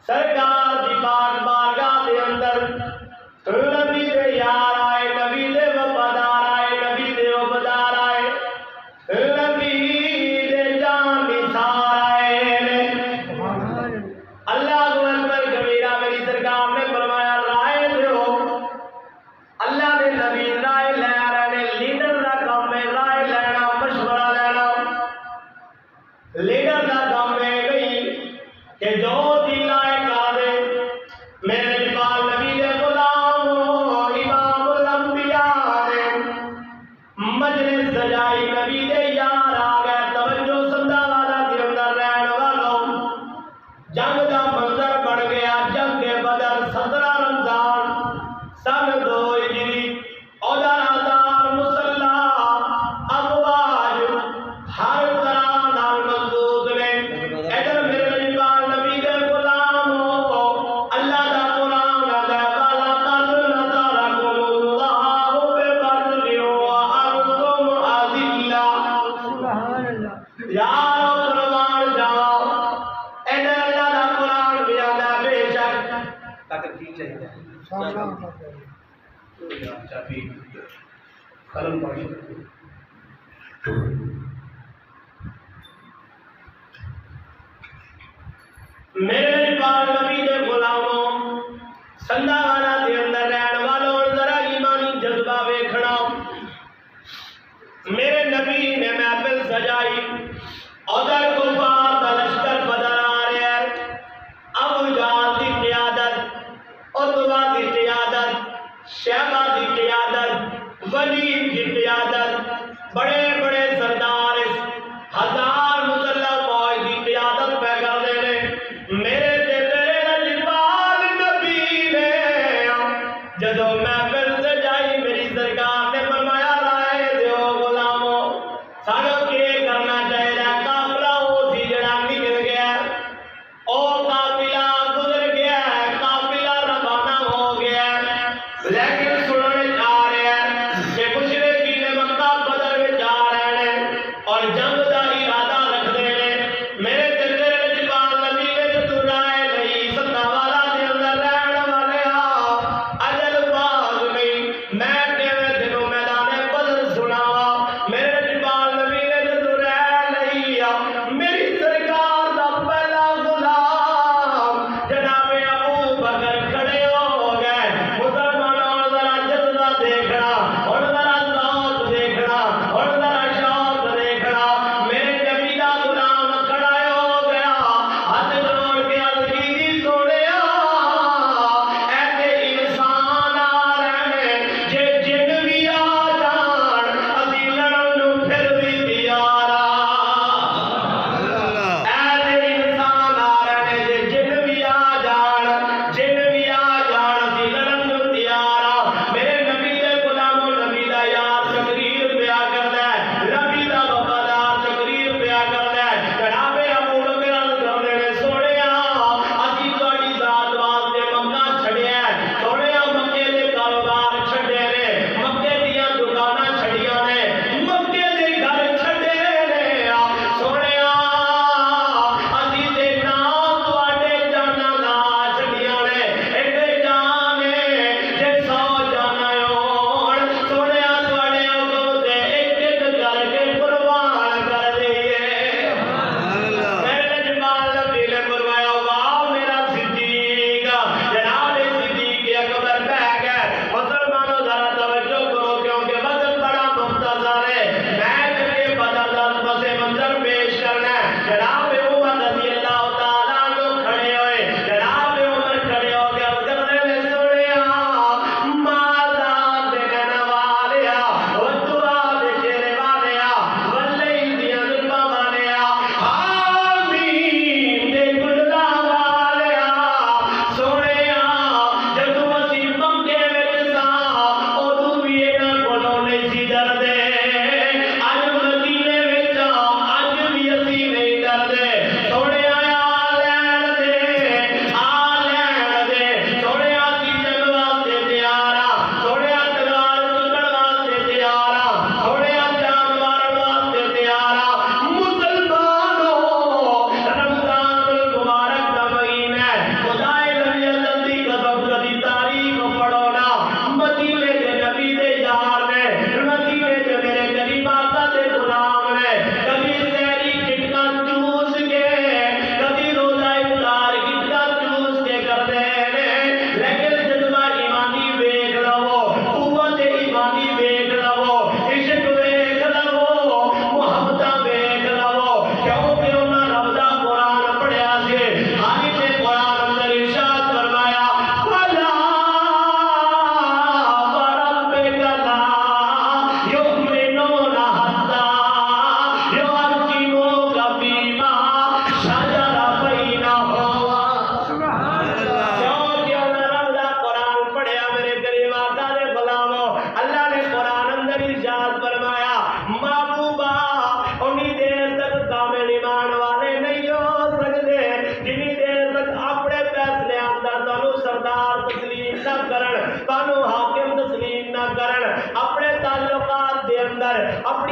سرکار دی پاک بارگاہ دے اندر نبی دے یار آئے، نبی دے وفادار آئے، نبی دے وفادار آئے، نبی دے جان نثار آئے۔ اللہ اکبر کبیرہ، میری سرکار نے فرمایا رائے دو۔ اللہ دے نبی رائے لے رہے نے، لیڈر دا کام ہے رائے لینا، مشورہ لینا۔ لیڈر دا کام ہے نہیں کہ جو دل آئے کر دے۔ میرے پاس نبی دے غلام امام الانبیاء نے مجلس سجائی، نبی دے یار آ گئے۔ توجہ سمجھا والا کے اندر رہن والوں، جنگ دا منظر بڑھ گیا۔ جنگ بدر 17 رمضان سن 2 ہجری، 14,000 مسلح افواج ہر طرح نال مضبوط نے۔ ادھر میرے پاس نبی دے غلام اللہ دا قرآن آتا ہے والا قد نصرکم اللہ ببدر وانتم اذلہ۔ سبحان اللہ۔ یارو قربان جاؤ، ادھر اللہ دا قرآن بھی آتا ہے بے شک تاکہ کی چاہیے چابی قلم پڑھی۔ میرے پاک نبی دے غلاموں، سنداوانا دے اندر رہن والوں، ذرا ایمانی جذبہ ویکھنا۔ میرے نبی نے محفل سجائی، ادھر کفار دا لشکر بدر آ رہا ہے۔ ابو جہل دی قیادت، عتبہ دی قیادت، شیبہ دی قیادت، ولید دی قیادت، بڑے بڑے سردار اس 1000 مسلح فوج دی قیادت پہ کر دے نے۔ میرے تے تیرے نجبال نبی نے جدو محفل سجائی، میری سرکار نے فرمایا رائے دیو غلاموں، سانو کیا کرنا چاہیے؟ قافلہ وہ سی جڑا نکل گیا، او قافلہ گزر گیا، قافلہ روانہ ہو گیا، لیکن سننے آ رہے ہیں کہ مشرکین مکہ بدر میں جا رہے ہیں اور جنگ دا ارادہ رکھ دے نے۔ میرے دل دے جبال نبی نے جو رائے لئی، سندا والا دے اندر رہن والے اجل باغ نہیں، میں تیرے دنوں میدان بدر سناوا۔ میرے جبال نبی نے جو رائے لئی، میری سرکار دا پہلا غلام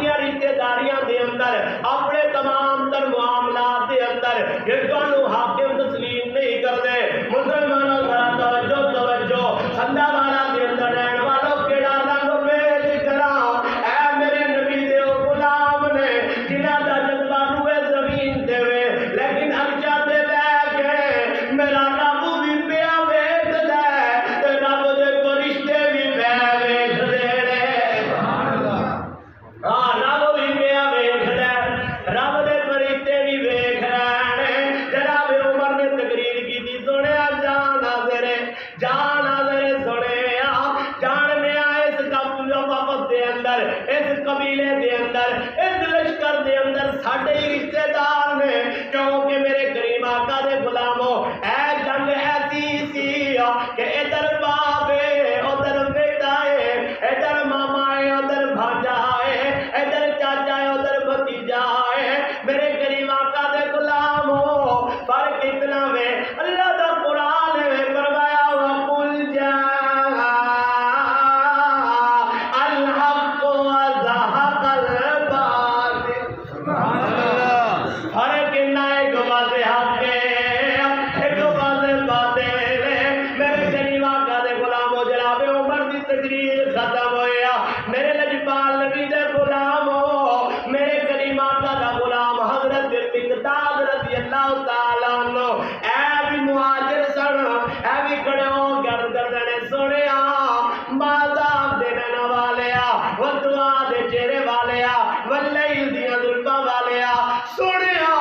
اپنی رشتے داریاں دے اندر اپنے تمام تر معاملات دے اندر یہ تانوں حاکم تسلیم نہیں کرتے مسلمانوں ذرا توجہ توجہ سندا والا دے اندر رہن والوں کیڑا رنگ ویچ کرا اے میرے نبی دے غلام نے جنہاں دا جذبہ روئے زمین تے وے لیکن عرشاں تے بیٹھ کے میرا رب بھی پیا ویکھدا ہے تے رب دے فرشتے بھی پیا ویکھدے نے ہاں رب بھی پیا ویکھدا ہے رب دے فرشتے بھی ویکھ رہے نے جناب عمر نے تقریر کیتی سنیا جان حاضر سنیا جاننے اس وقت دے اندر اس قبیلے دے اندر اس لشکر دے اندر ساڈے ہی رشتے دار نے کیونکہ میرے کریم آقا دے غلاموں اے جنگ ایسی سی کہ ادھر باپ ہے ادھر بیٹا ہے ادھر ماما ہے ادھر بھانجا ہے ادھر چاچا ہے ادھر بھتیجا ہے میرے کریم آقا دے غلاموں فرق اتنا ہے اللہ دا قرآن ہے فرمایا وقل جاء الحق وزهق الباطل فرق اتنا ہے ایک بات حق ہے ایک بات باطل ہے میرے کریم آقا دے غلاموں جناب عمر دی تقریر ختم ہویا میرے لجپال نبی دے غلاموں میرے کریم آقا دا غلام حضرت مقداد رضی اللہ تعالیٰ عنہ اے بھی مہاجر سن اے بھی کھڑے ہو گردنے سنیا مذاق دینے والیا وہ دعا دے چہرے والیا واللیل دیاں ظلماں والیا سنیا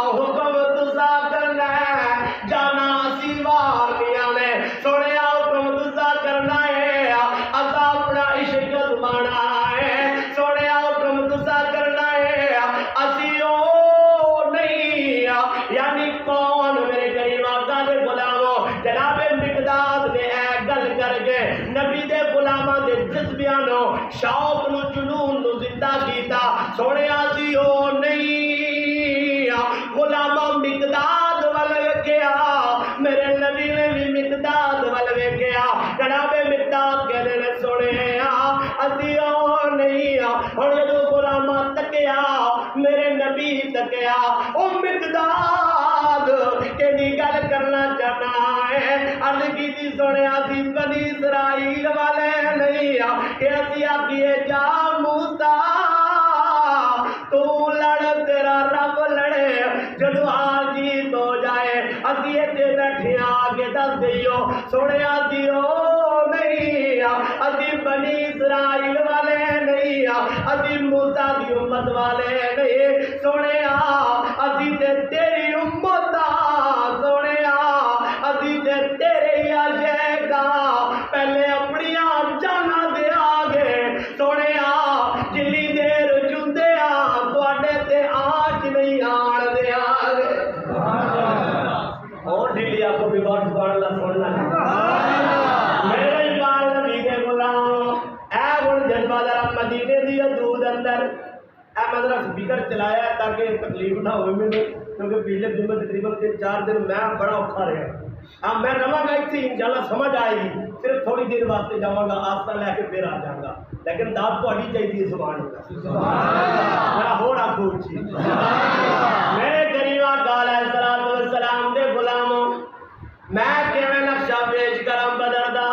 حکم تسا کرنا ہے جانا سیوار میاں نے سنیا حکم تسا کرنا ہے اسا اپنا عشق زمانا ہے سنیا حکم تسا کرنا ہے اسی او نہیں یعنی کون میرے کریم آقا دے غلاموں جناب مقداد نے اے گل کر کے نبی دے غلاماں دے جذبیاں نو شوق نو جنون نو زندہ کیتا سونے اسی او نہیں غلاماں مقداد ول ویکھیا میرے نبی نے بھی مقداد ول ویکھیا جناب مقداد کہندے نے سنیا اسی او نہیں ہن جدوں غلاماں تکیا میرے نبی تکیا او مقداد کیڑی گل کرنا چاہنا ہے عرض کیتی سنیا سی بنی اسرائیل والے نہیں کہ اسی آکھیے جا موسیٰ تو لڑ تیرا رب لڑے جدو حال جیت ہو جائے اسی ایتھے بیٹھے آگے دس دیو سنیا سی او نہیں اسی بنی اسرائیل والے نہیں اسی موسیٰ دی امت والے نہیں سنیا اسی تے تیری امت سنیا اسی تے تیرے عاشق پہلے اپنی آپ جانا دے آگے سنیا جلی دیر جندے تواڈے تے آج نہیں آن دے آگے اور ڈھیلی آپ کو بھی غور سے پڑھ اللہ سننا ہے میرے اقبال نبی دے غلام اے ہن جذبہ ذرا مدینے دی حدود اندر اے میں ذرا سپیکر چلایا ہے تاکہ تکلیف نہ ہوئے مجھے کیونکہ پچھلے دن میں تقریباً 3-4 دن میں بڑا اوکھا رہا اب میں رواں گا اتنی انشاءاللہ سمجھ آئے گی صرف تھوڑی دیر واسطے جاؤں گا آستہ لے کے پھر آ جاؤں گا لیکن داد تو ہٹی چاہیے سبحان اللہ میرا ہو رہا خوب چیز میرے قریب آقا علیہ السلام دے غلاموں میں کیویں نقشہ پیش کرم بدر دا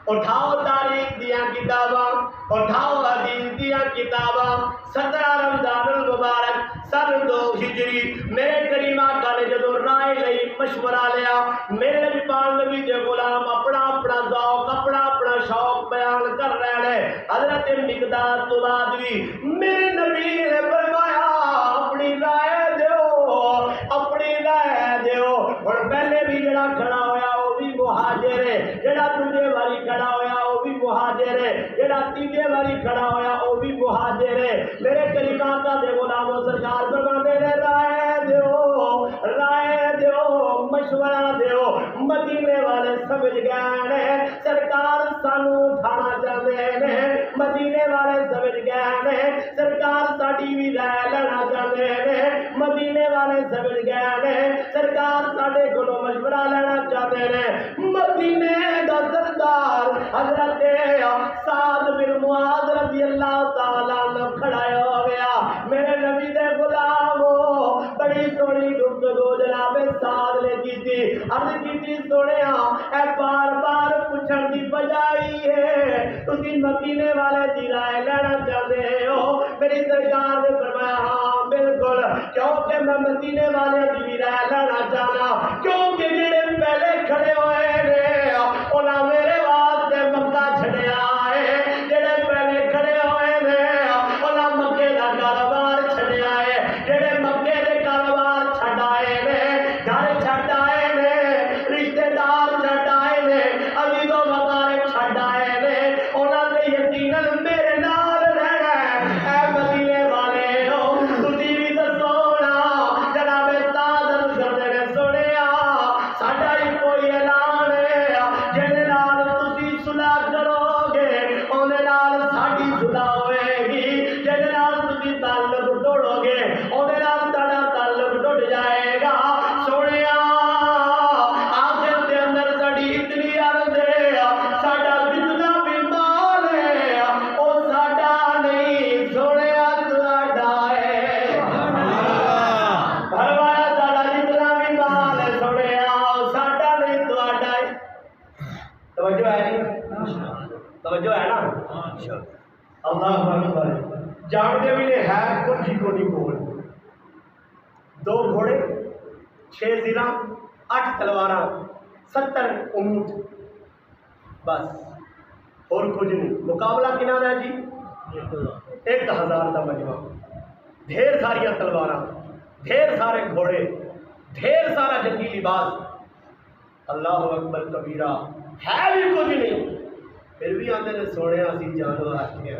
اٹھاؤ تاریخ دیاں کتاباں اٹھاؤ حدیث دیاں کتاباں 17 رمضان المبارک سن 2 ہجری میرے کریم آقا نے جدو رائے لئی مشورہ لیا میرے پاک نبی دے غلام اپنا اپنا ذوق اپنا اپنا شوق بیان کر رہے ہیں حضرت مقداد تو بعد بھی میرے نبی نے فرمایا اپنی رائے دیو اپنی رائے دیو اور پہلے بھی جڑا کھڑا ہویا وہ بھی مہاجر ہے جڑا دوسرے والی کھڑا ہویا وہ بھی مہاجر ہے جڑا تیسرے والی کھڑا ہویا وہ بھی مہاجر ہے میرے کریم آقا دے غلاموں سرکار فرماندے نے رائے دیو مشورہ دیو مدینے والے سمجھ گئے ہیں سرکار سانو اٹھانا چاہتے ہیں مدینے والے سمجھ گئے ہیں سرکار ساڈی بھی رائے لینا چاہتے ہیں مدینے والے سمجھ گئے ہیں سرکار ساڈے کولوں مشورہ لینا چاہتے ہیں مدینے دا سردار حضرت سعد بن معاذ رضی اللہ تعالیٰ عنہ کھڑا ہو کی تھی عرض کی سونے اے بار بار پوچھن دی بجائی ہے تسی مدینے والے دی رائے لینا چاہتے ہو میری سرکار نے فرمایا ہاں بالکل کیونکہ میں مدینے والے دی بھی رائے لینا چاہنا کیونکہ جڑے پہلے کھڑے ہوئے نے انہاں میرے واسطے مکہ چھڑیا ہے جڑے پہلے کھڑے ہوئے نے انہاں مکے دا کاروبار چھڑیا ہے جڑے مکے دے کاروبار چھڈ آئے نے گھر چھڈ آئے نے رشتے دار چھڈ آئے نے عزیز و مقارب چھڈ آئے نے انہاں تے یقیناً میرے نال رہنا ہے اے مدینے والے ہو تسی بھی دسو نا جناب استاد کرتے نے سنیا ساڈا ہی کوئی اعلان ہے جہدے نال تسی صلح کرو گے اوندے نال ساڈی صلح ہوئے گی جہدے نال تسی تعلق توڑو گے اوندے نال تہاڈا تعلق ٹوٹ جائے گا سنیا آخر دے اندر ساڈی اتنی عرض ہے ساڈا جتنا بھی مال ہے او ساڈا نہیں سنیا تہاڈا ہے فرمایا ساڈا جتنا بھی مال ہے سنیا او ساڈا نہیں تہاڈا ہے توجہ ہے نہیں توجہ ہے نا اللہ اکبر جانتے بھی نے ہے کچھ ہی کو نہیں بول 2 گھوڑے 6 زرہ 8 تلواراں 70 اونٹ بس اور کچھ نہیں مقابلہ کنا ہے جی 1000 کا مجمع ڈھیر ساری تلواراں ڈھیر سارے گھوڑے ڈھیر سارا جنگی لباس اللہ اکبر کبیرہ ہے بھی کچھ نہیں پھر بھی آتے نے سونے اسی جان واسطے